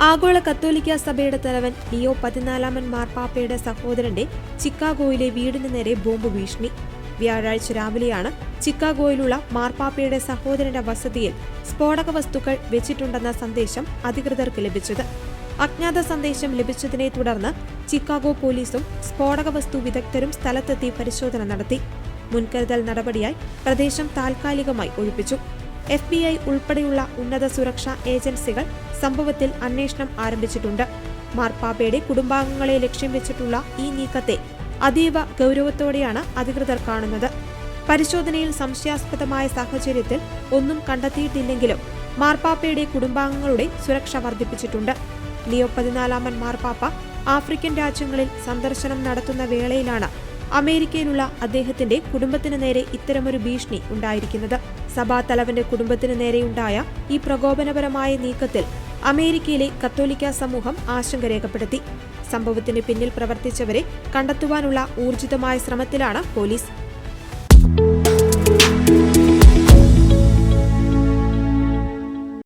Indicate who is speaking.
Speaker 1: ആഗോള കത്തോലിക്ക സഭയുടെ തലവൻ ലിയോ 14 മാർപ്പാപ്പയുടെ സഹോദരന്റെ ചിക്കാഗോയിലെ വീടിന് നേരെ ബോംബ് ഭീഷണി. വ്യാഴാഴ്ച രാവിലെയാണ് ചിക്കാഗോയിലുള്ള മാർപ്പാപ്പയുടെ സഹോദരന്റെ വസതിയിൽ സ്ഫോടക വസ്തുക്കൾ വെച്ചിട്ടുണ്ടെന്ന സന്ദേശം അധികൃതർക്ക് ലഭിച്ചത്. അജ്ഞാത സന്ദേശം ലഭിച്ചതിനെ തുടർന്ന് ചിക്കാഗോ പോലീസും സ്ഫോടക വസ്തു വിദഗ്ധരും സ്ഥലത്തെത്തി പരിശോധന നടത്തി. മുൻകരുതൽ നടപടിയായി പ്രദേശം താൽക്കാലികമായി ഒഴിപ്പിച്ചു. FBI ഉൾപ്പെടെയുള്ള ഉന്നത സുരക്ഷാ ഏജൻസികൾ സംഭവത്തിൽ അന്വേഷണം ആരംഭിച്ചിട്ടുണ്ട്. മാർപ്പാപ്പയുടെ കുടുംബാംഗങ്ങളെ ലക്ഷ്യം വെച്ചിട്ടുള്ള ഈ നീക്കത്തെ അതീവ ഗൗരവത്തോടെയാണ് അധികൃതർ കാണുന്നത്. പരിശോധനയിൽ സംശയാസ്പദമായ സാഹചര്യത്തിൽ ഒന്നും കണ്ടെത്തിയിട്ടില്ലെങ്കിലും മാർപ്പാപ്പയുടെ കുടുംബാംഗങ്ങളുടെ സുരക്ഷ വർദ്ധിപ്പിച്ചിട്ടുണ്ട്. ലിയോ 14 മാർപ്പാപ്പ ആഫ്രിക്കൻ രാജ്യങ്ങളിൽ സന്ദർശനം നടത്തുന്ന വേളയിലാണ് അമേരിക്കയിലുള്ള അദ്ദേഹത്തിന്റെ കുടുംബത്തിനു നേരെ ഇത്തരമൊരു ഭീഷണി ഉണ്ടായിരിക്കുന്നത്. സഭാതലവന്റെ കുടുംബത്തിനു നേരെയുണ്ടായ ഈ പ്രകോപനപരമായ നീക്കത്തിൽ അമേരിക്കയിലെ കത്തോലിക്ക സമൂഹം ആശങ്ക രേഖപ്പെടുത്തി. സംഭവത്തിന് പിന്നിൽ പ്രവർത്തിച്ചവരെ കണ്ടെത്തുവാനുള്ള ഊർജിതമായ ശ്രമത്തിലാണ് പോലീസ്.